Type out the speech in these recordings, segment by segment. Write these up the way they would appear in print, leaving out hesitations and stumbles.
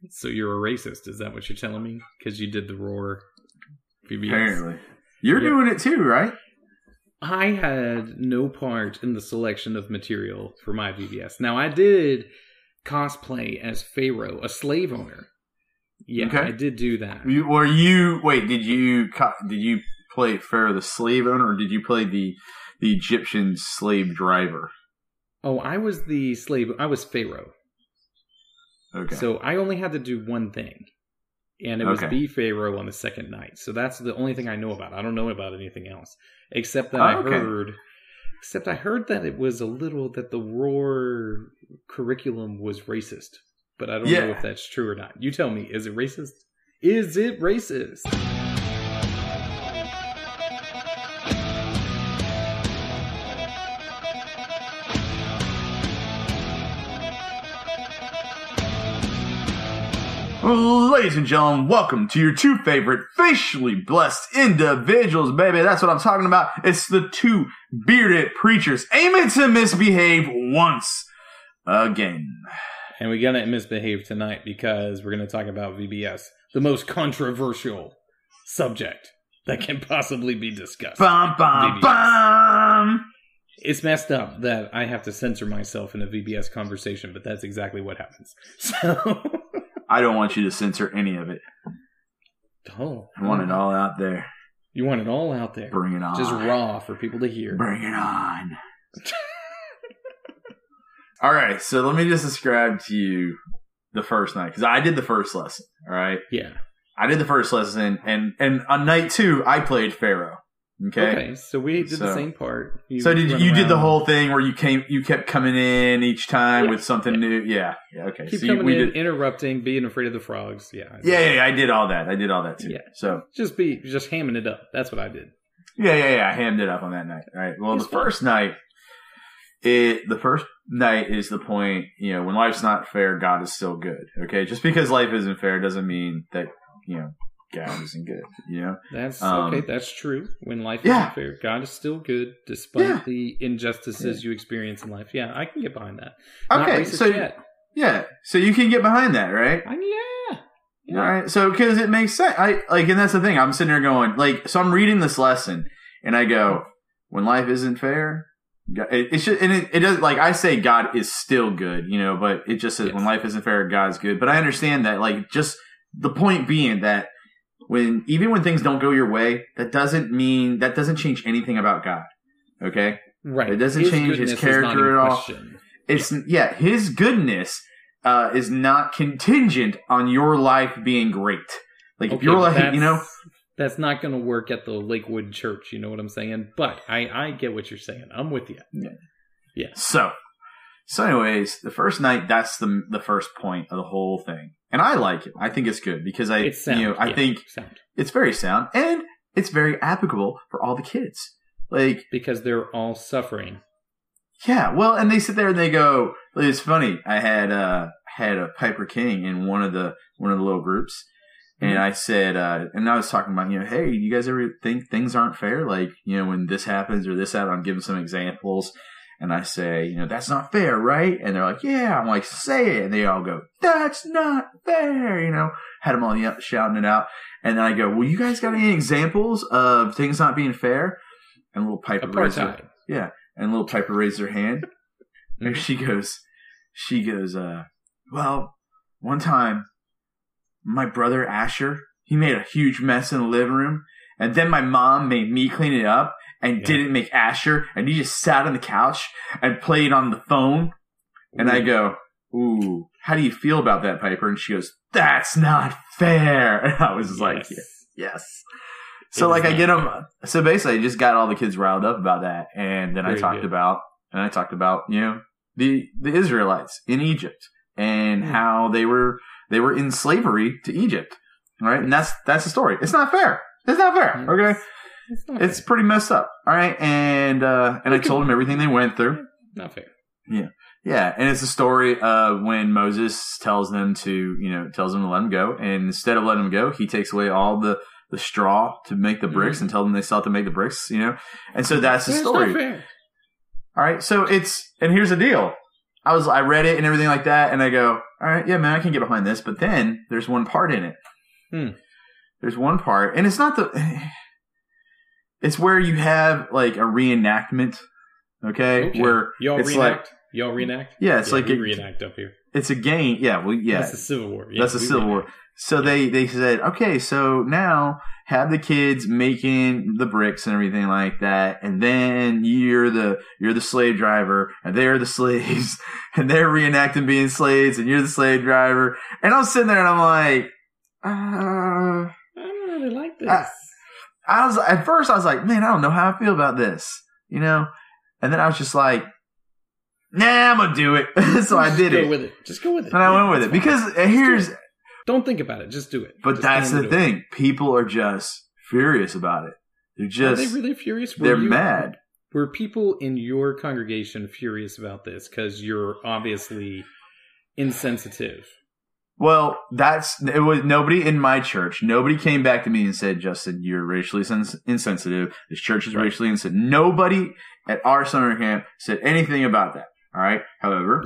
So you're a racist? Is that what you're telling me? Because you did the Roar VBS. Apparently, you're doing it too, right? I had no part in the selection of material for my VBS. Now, I did cosplay as Pharaoh, a slave owner. Yeah, okay. I did do that. Did you play Pharaoh the slave owner, or did you play the Egyptian slave driver? Oh, I was the slave. I was Pharaoh. Okay. So I only had to do one thing. And it was be Pharaoh on the second night. So that's the only thing I know about. I don't know about anything else. Except that I heard that it was that the Roar curriculum was racist. But I don't know if that's true or not. You tell me, is it racist? Is it racist? Ladies and gentlemen, welcome to your two favorite facially blessed individuals, baby. That's what I'm talking about. It's the two bearded preachers aiming to misbehave once again. And we're going to misbehave tonight because we're going to talk about VBS, the most controversial subject that can possibly be discussed. Bum, bum, bum. It's messed up that I have to censor myself in a VBS conversation, but that's exactly what happens. So... I don't want you to censor any of it. Oh. I want it all out there. You want it all out there. Bring it on. Just raw for people to hear. Bring it on. All right, so let me just describe to you the first night. Because I did the first lesson, all right? Yeah. I did the first lesson, and on night 2, I played Pharaoh. Okay, so we did the same part. You did the whole thing where you kept coming in each time with something new. Yeah, okay. Keep coming in, interrupting, being afraid of the frogs. Yeah, I did all that. I did all that too. Yeah, so just hamming it up. That's what I did. Yeah. I hammed it up on that night. All right. Well, the first night is the point. When life's not fair, God is still good. Okay, just because life isn't fair doesn't mean that God isn't good, That's okay. That's true. When life isn't fair, God is still good despite the injustices you experience in life. Yeah, I can get behind that. Okay, so you can get behind that, right? Yeah. All right. So because it makes sense. And that's the thing. I'm sitting there going, so I'm reading this lesson, and I go, when life isn't fair, it should, and it does. Like I say, God is still good, but it just says when life isn't fair, God's good. But I understand that, just the point being that. Even when things don't go your way, that doesn't change anything about God. Okay? Right. It doesn't change his character at all. It's his goodness is not contingent on your life being great. If your life, that's not going to work at the Lakewood Church, you know what I'm saying? But I get what you're saying. I'm with you. Yeah. So anyways, the first night, that's the first point of the whole thing. And I like it. I think it's good because I think it's very sound and it's very applicable for all the kids. Because they're all suffering. Yeah. Well, and they sit there and they go, it's funny. I had a Piper King in one of the little groups. And I said, and I was talking about, hey, you guys ever think things aren't fair? When this happens or this happens, I'm giving some examples. And I say, that's not fair, right? And they're like, yeah. I'm like, say it. And they all go, that's not fair, Had them all shouting it out. And then I go, well, you guys got any examples of things not being fair? And little Piper raised her hand. And she goes, well, one time, my brother Asher, he made a huge mess in the living room. And then my mom made me clean it up. And didn't make Asher, and he just sat on the couch and played on the phone. And I go, ooh, how do you feel about that, Piper? And she goes, that's not fair. And I was like, yes. So I get them. So basically, I just got all the kids riled up about that. And then I talked about, the Israelites in Egypt and how they were in slavery to Egypt. All right. And that's the story. It's not fair. Okay. It's pretty messed up. All right. And I told them everything they went through. Not fair. Yeah. Yeah. And it's a story of when Moses tells them to let them go. And instead of letting them go, he takes away all the straw to make the bricks and tell them they still have to make the bricks, And so that's the story. Not fair. All right. So and here's the deal. I read it and everything like that, and I go, all right, yeah, man, I can get behind this. But then there's one part in it. There's one part, and it's not it's where you have like a reenactment, okay? Where y'all it's reenact? Y'all reenact? Yeah, it's like we reenact up here. It's a game. Yeah, well, yeah. That's the Civil War. Yeah, that's the Civil War. So they said, okay, so now have the kids making the bricks and everything like that, and then you're the slave driver, and they're the slaves, and they're reenacting being slaves, and you're the slave driver. And I'm sitting there and I'm like, I don't really like this. At first I was like, man, I don't know how I feel about this, you know? And then I was just like, nah, I'm gonna do it. So I did it. Just go with it. And I went with it because don't think about it. Just do it. But that's the thing. People are just furious about it. They're just... Are they really furious? They're mad. Were people in your congregation furious about this? Because you're obviously insensitive. Well, it was nobody in my church. Nobody came back to me and said, Justin, you're racially insensitive. This church is racially insensitive. Nobody at our summer camp said anything about that. All right. However,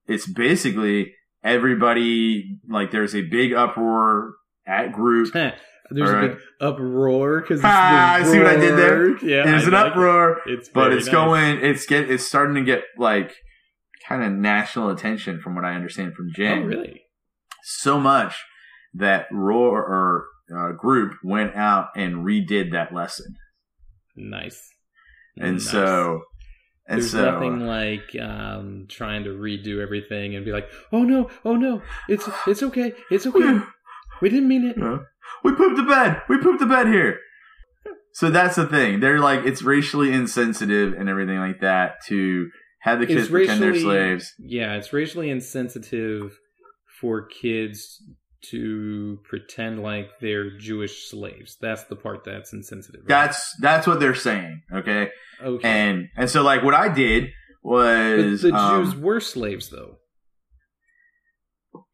it's basically... everybody, like, there's a big uproar at group. There's a big uproar because I see what I did there. Yeah, there's an uproar, it's going. It's starting to get like kind of national attention, from what I understand from Jen. Oh, really? So much that group went out and redid that lesson. Nice. So. There's nothing like trying to redo everything and be like, oh no, it's okay, we didn't mean it. We pooped the bed here. So that's the thing. They're like, it's racially insensitive and everything like that to have the kids pretend they're slaves. Yeah, it's racially insensitive for kids to pretend like they're Jewish slaves. That's the part that's insensitive. Right? That's what they're saying. Okay. And so like what I did was but the Jews were slaves though.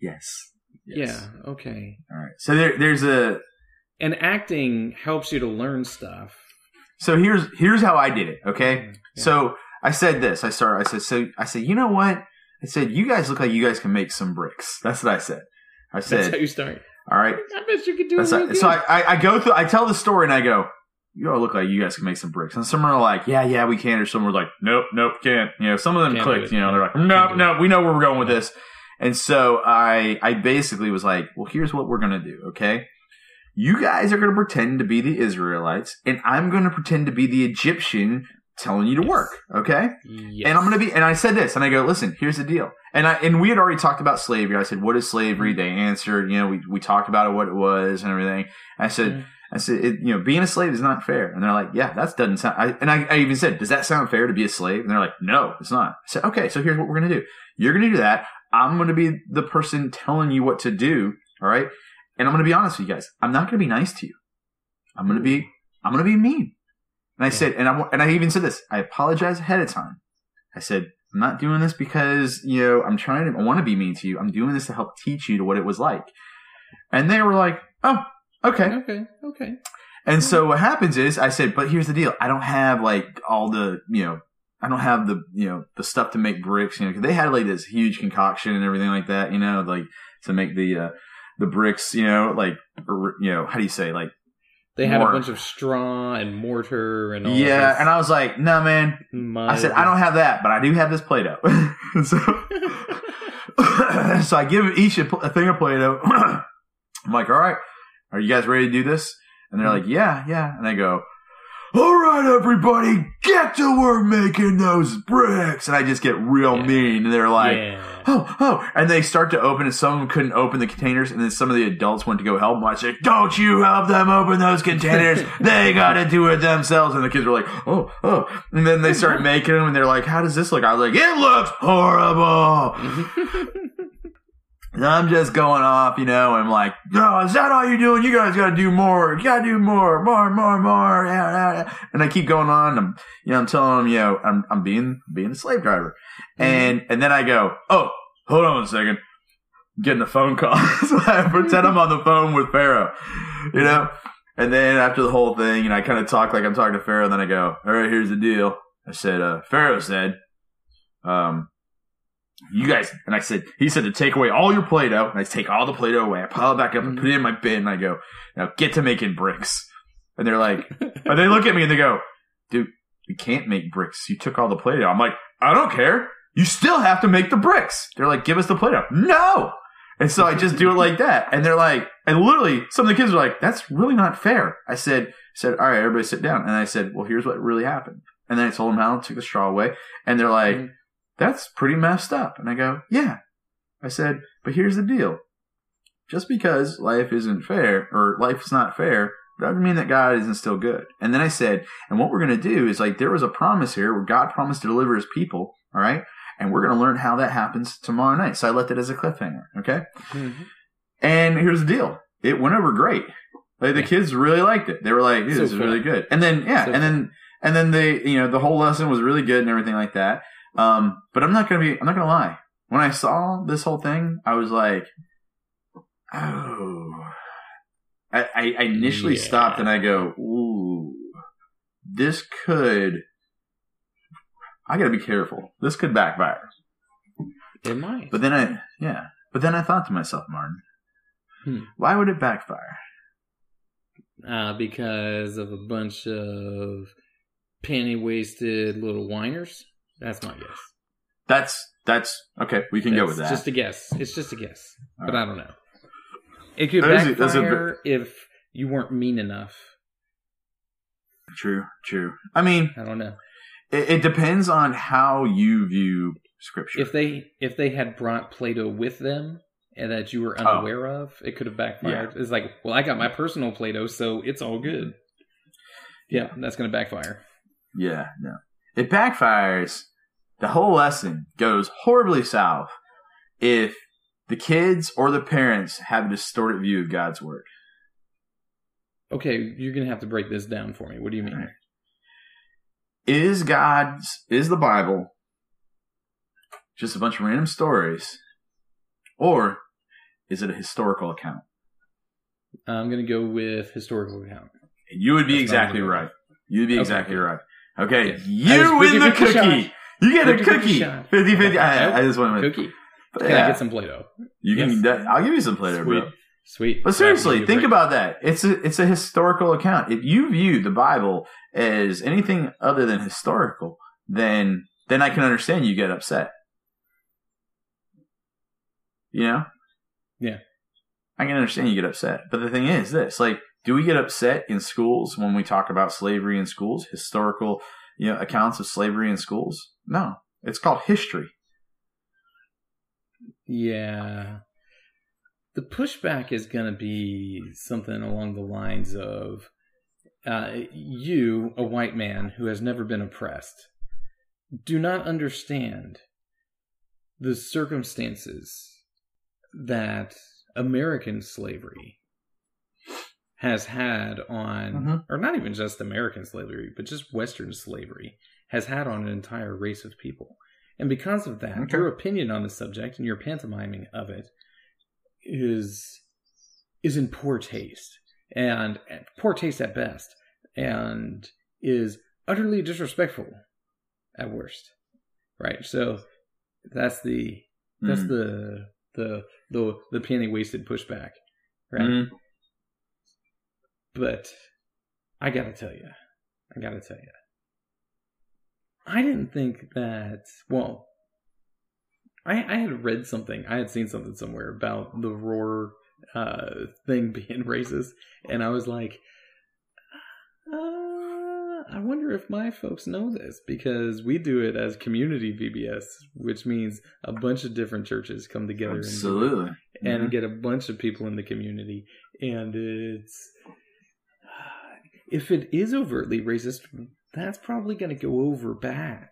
Yes. Yeah. Okay. All right. So there's and acting helps you to learn stuff. So here's how I did it. Okay. Yeah. So I said this. I said, you know what? I said, you guys look like you guys can make some bricks. That's what I said. That's how you start. All right. I bet you could do it. So I go through. I tell the story and I go, you all look like you guys can make some bricks. And some are like, yeah, we can. Or some are like, nope, can't. You know, some of them clicked. You know, they're like, no, we know where we're going with this. And so I basically was like, well, here's what we're gonna do. Okay, you guys are gonna pretend to be the Israelites, and I'm gonna pretend to be the Egyptian telling you to work. Okay. Yes. And I'm gonna be. And I said this, and I go, listen, here's the deal. And we had already talked about slavery. I said, what is slavery? They answered, you know, we talked about it, what it was and everything. I said, being a slave is not fair. And they're like, yeah, that doesn't sound, I even said, does that sound fair to be a slave? And they're like, no, it's not. I said, okay, so here's what we're going to do. You're going to do that. I'm going to be the person telling you what to do. All right. And I'm going to be honest with you guys. I'm not going to be nice to you. I'm going to be mean. And I said, and I even said this, I apologize ahead of time. I said, I'm not doing this because, you know, I want to be mean to you. I'm doing this to help teach you to what it was like. And they were like, oh, okay. Okay. And so what happens is I said, but here's the deal. I don't have like all the, you know, I don't have the, you know, the stuff to make bricks, you know, 'cause they had like this huge concoction and everything like that, you know, like to make the bricks, you know, like, you know, how do you say, like, they had a bunch of straw and mortar and all that. Yeah, and I was like, no, man. I said, I don't have that, but I do have this Play-Doh. So I give each a thing of Play-Doh. I'm like, all right, are you guys ready to do this? And they're like, yeah. And I go, all right, everybody, get to work making those bricks. And I just get real mean. And they're like, oh. And they start to open, and some of them couldn't open the containers. And then some of the adults went to go help them. I said, don't you help them open those containers. They got to do it themselves. And the kids were like, oh. And then they start making them. And they're like, how does this look? I was like, it looks horrible. And I'm just going off, you know, and I'm like, no, is that all you're doing? You guys got to do more. You got to do more. Yeah. And I keep going on. I'm telling them, you know, I'm being a slave driver. And then I go, oh, hold on a second. I'm getting a phone call. So I pretend I'm on the phone with Pharaoh, you know. And then after the whole thing, you know, I kind of talk like I'm talking to Pharaoh. And then I go, all right, here's the deal. I said, Pharaoh said, you guys, and he said to take away all your Play-Doh, and I take all the Play-Doh away, I pile it back up and put it in my bin, and I go, now get to making bricks. And they're like, or they look at me and they go, dude, we can't make bricks. You took all the Play-Doh. I'm like, I don't care. You still have to make the bricks. They're like, give us the Play-Doh. No! And so I just do it like that. And they're like, and literally, some of the kids are like, that's really not fair. I said, all right, everybody sit down. And I said, well, here's what really happened. And then I told them how I took the straw away. And they're like, that's pretty messed up. And I go, yeah. I said, but here's the deal. Just because life isn't fair, or life is not fair, doesn't mean that God isn't still good. And then I said, and what we're going to do is, like, there was a promise here where God promised to deliver his people, all right? And we're going to learn how that happens tomorrow night. So I left it as a cliffhanger, okay? Mm-hmm. And here's the deal. It went over great. Like, the kids really liked it. They were like, dude, this is really good. And then, and then they, the whole lesson was really good and everything like that. But I'm not going to lie. When I saw this whole thing, I was like, oh. I initially stopped and I go, ooh, this could, I got to be careful. This could backfire. It might. But then I thought to myself, Martin, why would it backfire? Because of a bunch of penny-wasted little whiners. That's my guess. That's okay. We can go with that. Just a guess. It's just a guess, but right. I don't know. It could backfire if you weren't mean enough. True. I mean, I don't know. It depends on how you view Scripture. If they had brought Play-Doh with them and that you were unaware of, it could have backfired. Yeah. It's like, well, I got my personal Play-Doh, so it's all good. Yeah, that's going to backfire. Yeah, no. It backfires. The whole lesson goes horribly south if the kids or the parents have a distorted view of God's Word. Okay, you're going to have to break this down for me. What do you mean? Is the Bible just a bunch of random stories, or is it a historical account? I'm going to go with historical account. You would be exactly right. You'd be exactly right. Okay, you win the cookie. You get a cookie. 50-50. I just want to cookie. Can I get some Play-Doh? You can. I'll give you some Play-Doh, bro. Sweet. But seriously, think about that. It's a historical account. If you view the Bible as anything other than historical, then I can understand you get upset. You know? Yeah. I can understand you get upset. But the thing is this, like, do we get upset in schools when we talk about slavery in schools? Historical, accounts of slavery in schools? No. It's called history. Yeah. The pushback is going to be something along the lines of, you, a white man who has never been oppressed, do not understand the circumstances that American slavery has had on, or not even just American slavery, but just Western slavery has had on an entire race of people. And because of that, your opinion on the subject and your pantomiming of it is in poor taste, and poor taste at best, and is utterly disrespectful at worst. Right? So that's the penny wasted pushback. Right? Mm-hmm. But I gotta tell you, I didn't think that, well, I had read something, I had seen something somewhere about the Roar thing being racist, and I was like, I wonder if my folks know this, because we do it as community VBS, which means a bunch of different churches come together and get a bunch of people in the community, and it's, if it is overtly racist, that's probably going to go over bad.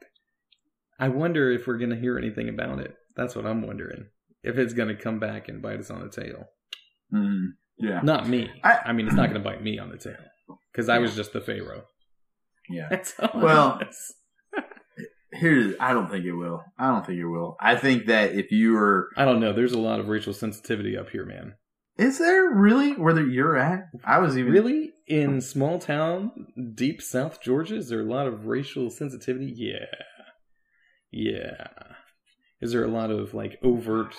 I wonder if we're going to hear anything about it. That's what I'm wondering. If it's going to come back and bite us on the tail. Yeah. Not me. I mean, it's not going to bite me on the tail. Because I was just the Pharaoh. Yeah. That's all well, I don't think it will. I think that if you were... I don't know. There's a lot of racial sensitivity up here, man. Is there really? Where you're at? I was even... Really? In small town, deep South Georgia, is there a lot of racial sensitivity? Yeah. Is there a lot of like overt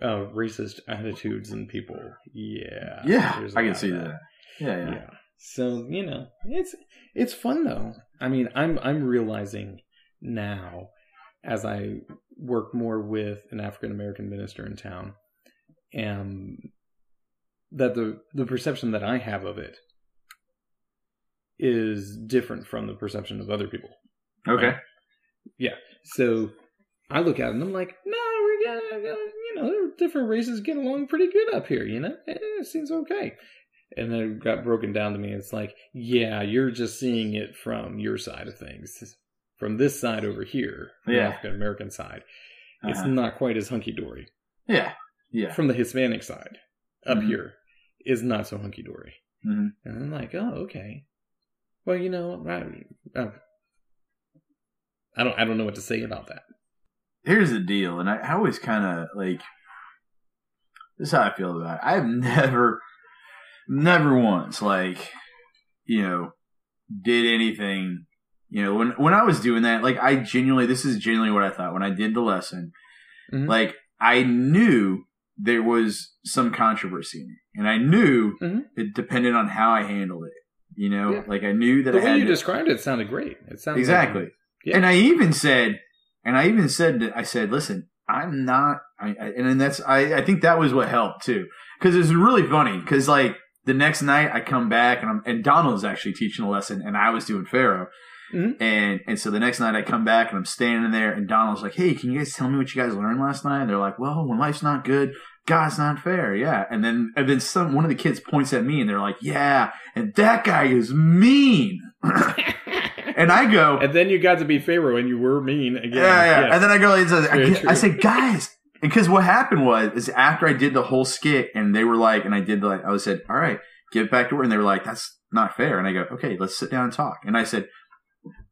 racist attitudes in people? Yeah. Yeah, I can see that. Yeah. So, it's fun though. I mean, I'm realizing now as I work more with an African American minister in town, that the perception that I have of it is different from the perception of other people. Okay. Right? Yeah. So I look at it and I'm like, no, we got, different races get along pretty good up here, it seems okay. And then it got broken down to me. It's like, yeah, you're just seeing it from your side of things. From this side over here, the African American side, it's not quite as hunky-dory. Yeah. From the Hispanic side, up here, is not so hunky-dory. Mm-hmm. And I'm like, oh, okay. Well, I don't know what to say about that. Here's the deal, and I always kind of like, this is how I feel about it. I've never once did anything, when I was doing that, like this is genuinely what I thought when I did the lesson. Mm-hmm. Like I knew there was some controversy in it, and I knew it depended on how I handled it. Like I knew that the way you described it sounded great. It sounded exactly. Like, yeah. And I said, listen, I'm not, I think that was what helped too. Cause it was really funny. Cause like the next night I come back and Donald's actually teaching a lesson and I was doing Pharaoh. Mm-hmm. And so the next night I come back and I'm standing there and Donald's like, hey, can you guys tell me what you guys learned last night? And they're like, well, when life's not good, God's not fair. Yeah. And then one of the kids points at me and they're like, yeah, and that guy is mean. And I go, and then you got to be Pharaoh and you were mean again. Yeah. Yes. And then I go, I say, guys, because what happened is after I did the whole skit and they were like, and I did I said, all right, get back to work. And they were like, that's not fair. And I go, okay, let's sit down and talk. And I said,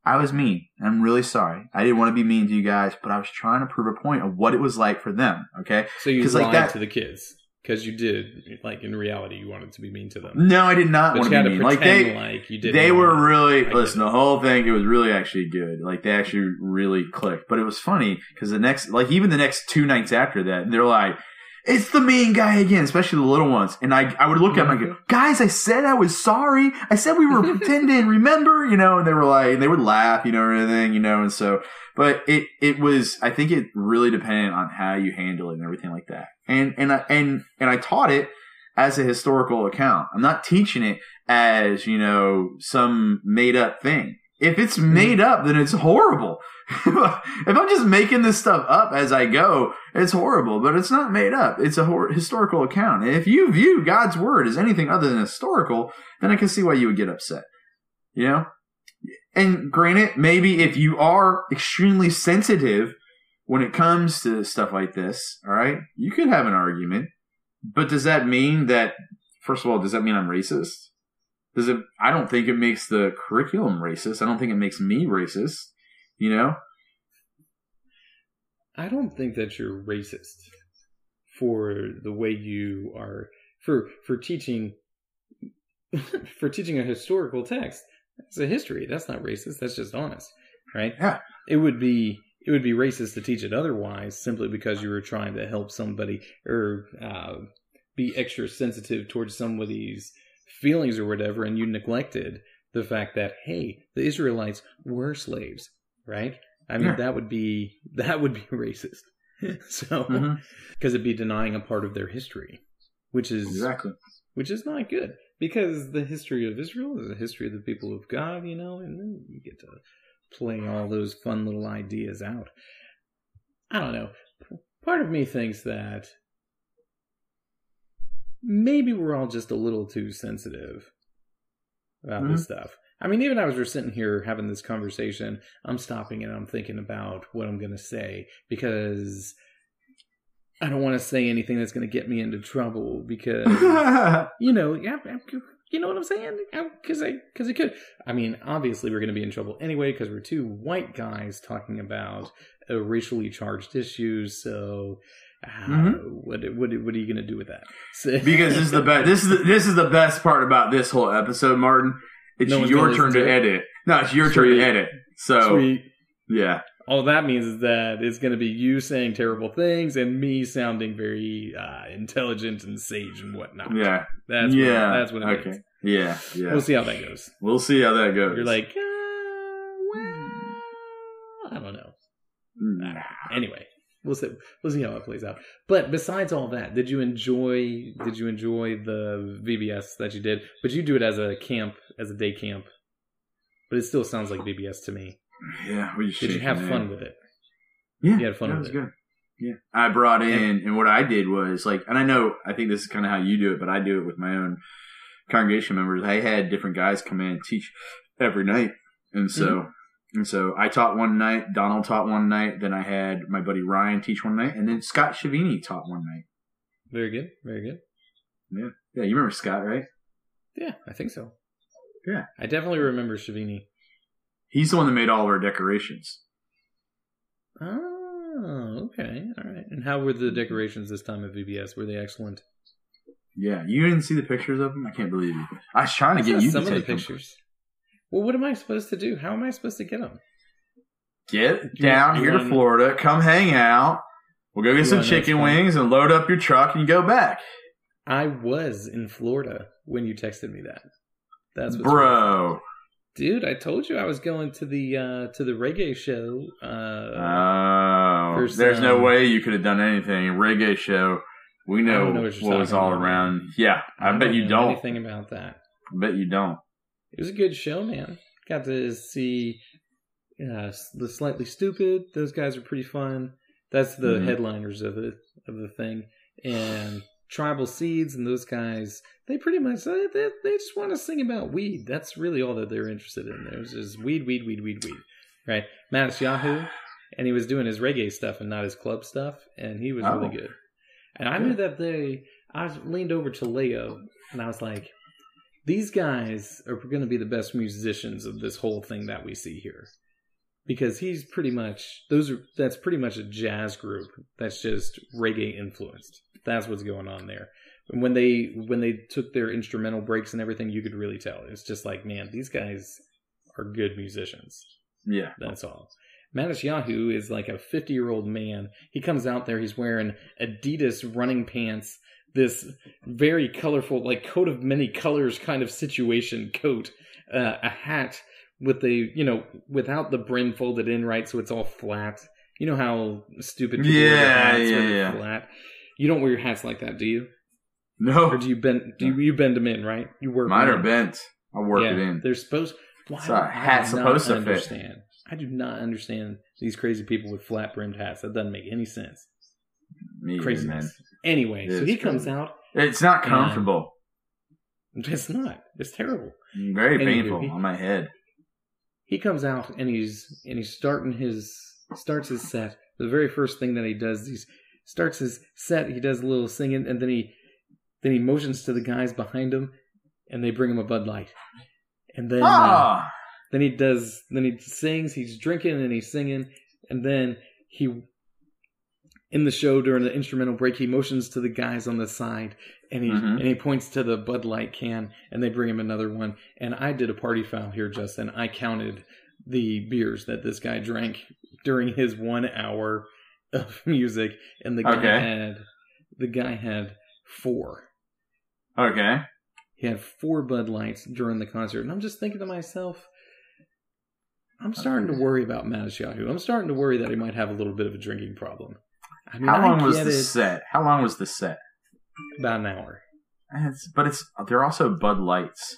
I was mean. I'm really sorry. I didn't want to be mean to you guys, but I was trying to prove a point of what it was like for them. Okay. So you lied to the kids. Because you did, like in reality, you wanted to be mean to them. No, I did not want to be mean. Like you didn't. They were really the whole thing. It was really actually good. Like they actually really clicked. But it was funny because even the next 2 nights after that, they're like, "It's the mean guy again," especially the little ones. And I would look at them and go, "Guys, I said I was sorry. I said we were pretending. Remember, And they were like, they would laugh, and everything, And so, but it was. I think it really depended on how you handle it and everything like that. And I taught it as a historical account. I'm not teaching it as, some made up thing. If it's made up, then it's horrible. If I'm just making this stuff up as I go, it's horrible, but it's not made up. It's a historical account. And if you view God's word as anything other than historical, then I can see why you would get upset. And granted, maybe if you are extremely sensitive when it comes to stuff like this, all right, you could have an argument. But does that mean that, first of all, does that mean I'm racist? I don't think it makes the curriculum racist. I don't think it makes me racist, I don't think that you're racist for the way you are, for teaching a historical text. It's a history. That's not racist. That's just honest, right? Yeah. It would be racist to teach it otherwise, simply because you were trying to help somebody or be extra sensitive towards somebody's feelings or whatever, and you neglected the fact that, hey, the Israelites were slaves, right? I mean, that would be racist. So, because it'd be denying a part of their history, which is not good. Because the history of Israel is the history of the people of God, and then you get to play all those fun little ideas out. I don't know. Part of me thinks that maybe we're all just a little too sensitive about this stuff. I mean, even as we're sitting here having this conversation, I'm stopping and I'm thinking about what I'm going to say because I don't want to say anything that's going to get me into trouble because, you know what I'm saying? Because it could. I mean, obviously we're going to be in trouble anyway because we're two white guys talking about racially charged issues. So, what are you going to do with that? Because this is the best. This is the best part about this whole episode, Martin. It's your turn to edit. No, it's your turn to edit. So, sweet. Yeah. all that means is that it's going to be you saying terrible things and me sounding very intelligent and sage and whatnot. Yeah. That's what it means. Yeah. We'll see how that goes. You're like, I don't know. Anyway, we'll see how it plays out. But besides all that, did you enjoy the VBS that you did? But you do it as a day camp. But it still sounds like VBS to me. Yeah. Did you have fun with it? Yeah. You had fun with it. That was good. Yeah. I brought in, and what I did was like, and I think this is kind of how you do it, but I do it with my own congregation members. I had different guys come in and teach every night. And so, I taught one night, Donald taught one night, then I had my buddy Ryan teach one night, and then Scott Shavini taught one night. Very good. Very good. Yeah. Yeah. You remember Scott, right? Yeah, I think so. Yeah. I definitely remember Shavini. He's the one that made all of our decorations. Oh, okay. All right. And how were the decorations this time at VBS? Were they excellent? Yeah. You didn't see the pictures of them? I can't believe you. I was trying to get you to take some of the pictures. Well, what am I supposed to do? How am I supposed to get them? Get down here to Florida. Come hang out. We'll go get some chicken wings and load up your truck and go back. I was in Florida when you texted me that. That's what's bro. Dude, I told you I was going to the reggae show. There's no way you could have done anything. A reggae show. We know what was all around. Yeah, I bet you don't. Anything about that? I bet you don't. It was a good show, man. Got to see the Slightly Stupid. Those guys are pretty fun. That's the headliners of the thing. And Tribal Seeds and those guys, they pretty much they just want to sing about weed. That's really all that they're interested in. There's just weed, right? Mattis Yahoo, and he was doing his reggae stuff and not his club stuff, and he was really good. And I knew that I leaned over to Leo, and I was like, these guys are going to be the best musicians of this whole thing that we see here. Because that's pretty much a jazz group that's just reggae influenced. That's what's going on there. And when they took their instrumental breaks and everything, you could really tell. It's just like, man, these guys are good musicians. Yeah. That's all. Mattis Yahoo is like a 50-year-old man. He comes out there, he's wearing Adidas running pants, this very colorful, like coat of many colors kind of situation coat, a hat with without the brim folded in right, so it's all flat. You know how stupid people wear their hats when they're flat. You don't wear your hats like that, do you? No. Or do you bend? You bend them in, right? You work. Mine are bent. I work it in. They're supposed. What's a hat supposed to fit? I do not understand these crazy people with flat brimmed hats. That doesn't make any sense. Craziness. Man. Anyway, so he comes out. It's not comfortable. It's not. It's terrible. Very painful on my head. He comes out and he's starts his set. The very first thing that he does, he starts his set. He does a little singing, and then he motions to the guys behind him, and they bring him a Bud Light. And then he sings. He's drinking and he's singing, and then in the show during the instrumental break, he motions to the guys on the side, and he points to the Bud Light can, and they bring him another one. And I did a party foul here, Justin. I counted the beers that this guy drank during his 1 hour of music, and the guy had 4. Okay. He had 4 Bud Lights during the concert, and I'm just thinking to myself, I'm starting to worry about Mattis Yahoo. I'm starting to worry that he might have a little bit of a drinking problem. I mean, How long was the set? About an hour. They're also Bud Lights.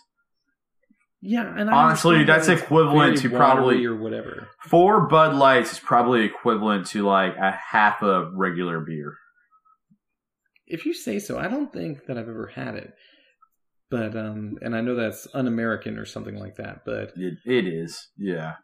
Yeah, and honestly, that's equivalent to probably or whatever. 4 Bud Lights is probably equivalent to like a half a regular beer. If you say so, I don't think that I've ever had it, but and I know that's un-American or something like that. But it is, yeah.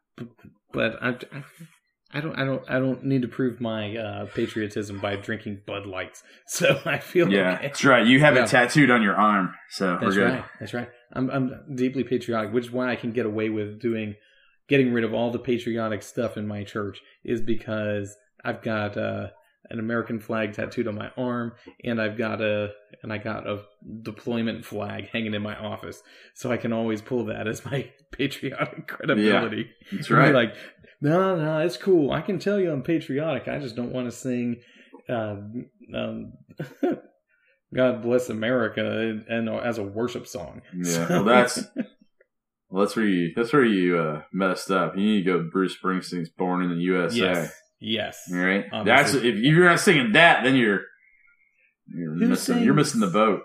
But I don't need to prove my patriotism by drinking Bud Lights, so I feel okay. That's right. You have it tattooed on your arm, so we're good. Right. That's right. I'm deeply patriotic, which is why I can get away with getting rid of all the patriotic stuff in my church, is because I've got an American flag tattooed on my arm, and I got a deployment flag hanging in my office, so I can always pull that as my patriotic credibility. Yeah, that's right. Like, No, it's cool. I can tell you I'm patriotic. I just don't want to sing God Bless America and as a worship song. Yeah, well, that's where you messed up. You need to go Bruce Springsteen's Born in the USA. Yes. All right. That's if you're not singing that, then you're missing the boat.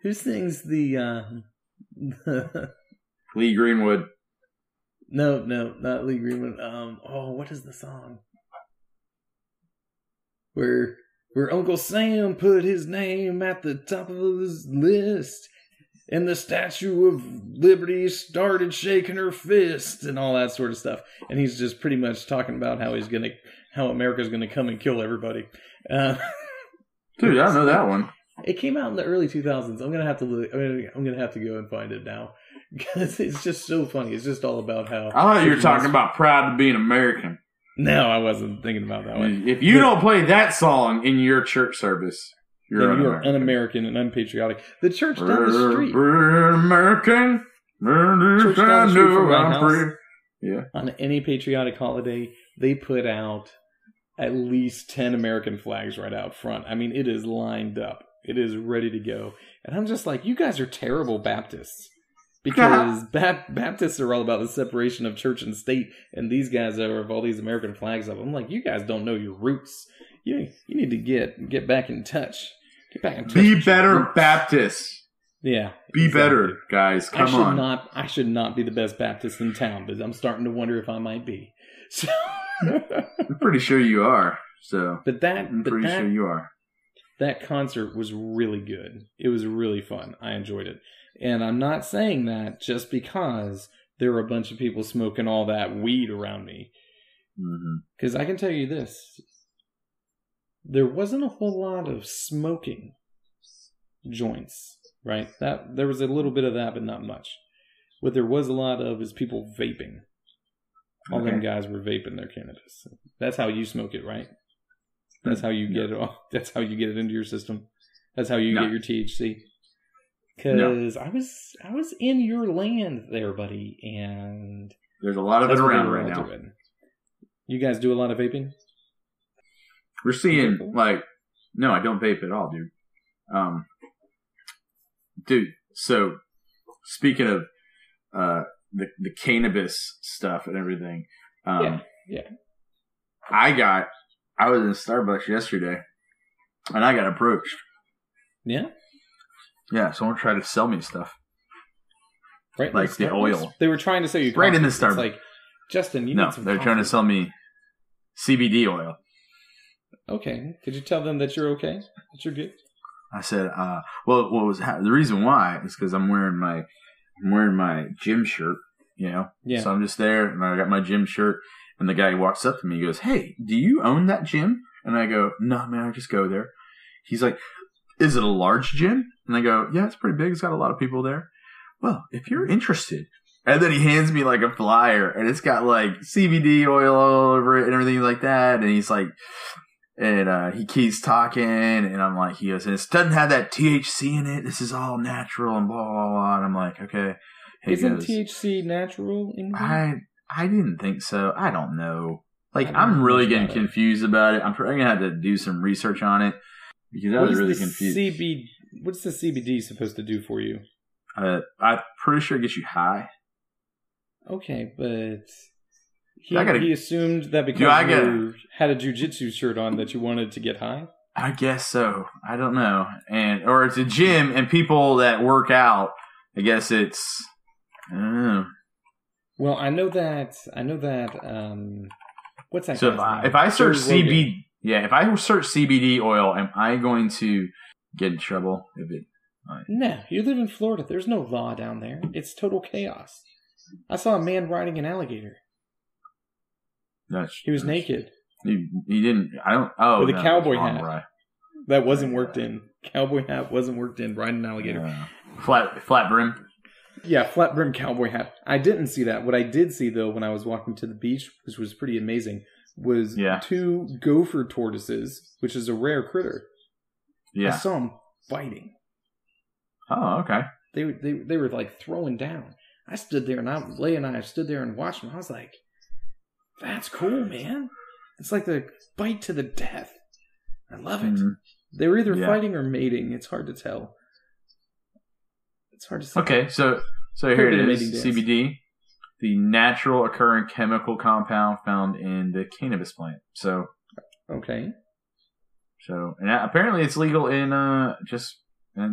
Who sings the Lee Greenwood? No, not Lee Greenwood. What is the song? Where Uncle Sam put his name at the top of his list, and the Statue of Liberty started shaking her fist, and all that sort of stuff. And he's just pretty much talking about how America's gonna come and kill everybody. Dude, I don't know that one. It came out in the early 2000s. I'm gonna have to look. I'm gonna have to go and find it now because it's just so funny. It's just all about how. I thought you were talking about proud to be an American. No, I wasn't thinking about that one. If you don't play that song in your church service, you're un-American and unpatriotic. The church down the street. American. Church down the street from my house. Yeah. On any patriotic holiday, they put out at least 10 American flags right out front. I mean, it is lined up. It is ready to go. And I'm just like, you guys are terrible Baptists. Because Baptists are all about the separation of church and state, and these guys have all these American flags up. I'm like, you guys don't know your roots. You need to get back in touch. Get back in touch. Be better Baptists. Yeah. Be better, guys. Come on. I should not be the best Baptist in town, but I'm starting to wonder if I might be. So I'm pretty sure you are. So I'm pretty sure you are. That concert was really good. It was really fun. I enjoyed it. And I'm not saying that just because there were a bunch of people smoking all that weed around me. Because I can tell you this. There wasn't a whole lot of smoking joints, right? There was a little bit of that, but not much. What there was a lot of is people vaping. All them guys were vaping their cannabis. That's how you smoke it, right? That's how you get it off. That's how you get it into your system. That's how you get your THC. Because I was in your land there, buddy, and there's a lot of it around right now. You guys do a lot of vaping? We're seeing no, I don't vape at all, dude. So speaking of the cannabis stuff and everything, yeah. I was in Starbucks yesterday, and I got approached. Yeah. Yeah, someone tried to sell me stuff. Right, like the oil. They were trying to sell you coffee. Right in the Starbucks. It's like, Justin, you need some they're trying to sell me CBD oil. Okay. Did you tell them that you're okay? That you're good? I said, the reason why is because I'm wearing my gym shirt, Yeah. So I'm just there, and I got my gym shirt, and the guy walks up to me, he goes, "Hey, do you own that gym?" And I go, "No, man, I just go there." He's like, "Is it a large gym?" And I go, "Yeah, it's pretty big. It's got a lot of people there." "Well, if you're interested." And then he hands me like a flyer, and it's got like CBD oil all over it and everything like that. And he's like, he keeps talking, and I'm like, he goes, "And it doesn't have that THC in it. This is all natural and blah, blah, blah." And I'm like, okay. Isn't THC natural in here? I didn't think so. I don't know. I'm really getting confused about it. I'm probably going to have to do some research on it because I was really confused. What's the CBD supposed to do for you? I'm pretty sure it gets you high. Okay, but he assumed that because you had a jiu-jitsu shirt on that you wanted to get high? I guess so. I don't know. Or it's a gym and people that work out, I guess it's... I don't know. Well, I know that. What's that? So if I search if I search CBD oil, am I going to get in trouble? No, you live in Florida. There's no law down there. It's total chaos. I saw a man riding an alligator. He was naked. He didn't. I don't. Oh, with a cowboy hat. Right. That wasn't worked in. Cowboy hat wasn't worked in. Riding an alligator. Flat brim. Yeah, flat brim cowboy hat. I didn't see that. What I did see, though, when I was walking to the beach, which was pretty amazing, was 2 gopher tortoises, which is a rare critter. Yeah. I saw them fighting. Oh, okay. They were like throwing down. I stood there and I stood there and watched them. I was like, That's cool, man. It's like the bite to the death. I love it. They're either fighting or mating. It's hard to tell. It's hard to say. Okay, so here it is. CBD, the natural occurring chemical compound found in the cannabis plant. So, okay. So, and apparently it's legal in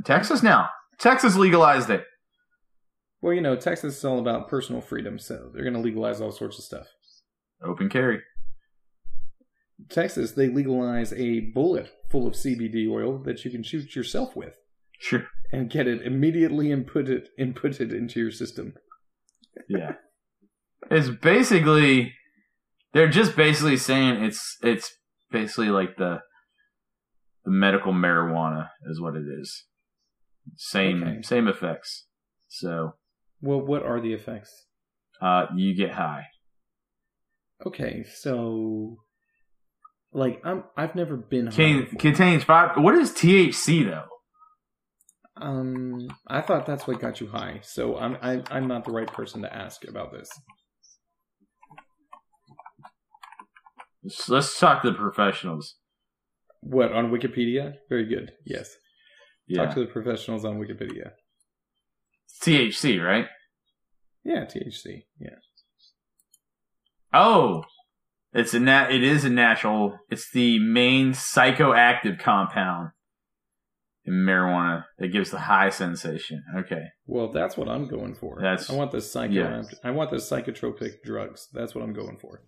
Texas now. Texas legalized it. Well, Texas is all about personal freedom, so they're going to legalize all sorts of stuff. Open carry. Texas, they legalize a bullet full of CBD oil that you can shoot yourself with. Sure. And get it immediately inputted into your system. Yeah. It's basically, they're just basically saying it's basically like the medical marijuana is what it is. Same effects. So. Well, what are the effects? You get high. Okay, so like I've never been high. Contains 5. What is THC though? I thought that's what got you high. So I'm not the right person to ask about this. Let's talk to the professionals. What, on Wikipedia? Very good. Yes. Yeah. Talk to the professionals on Wikipedia. THC, right? Yeah, THC. Yeah. Oh, it is a natural. It's the main psychoactive compound in marijuana that gives the high sensation. Okay. Well, that's what I'm going for. I want the I want the psychotropic drugs. That's what I'm going for.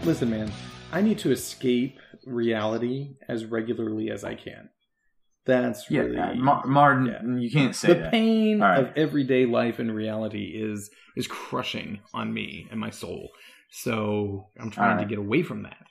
Listen, man, I need to escape reality as regularly as I can. That's really... Martin, you can't say that. The pain of everyday life and reality is crushing on me and my soul. So I'm trying to get away from that.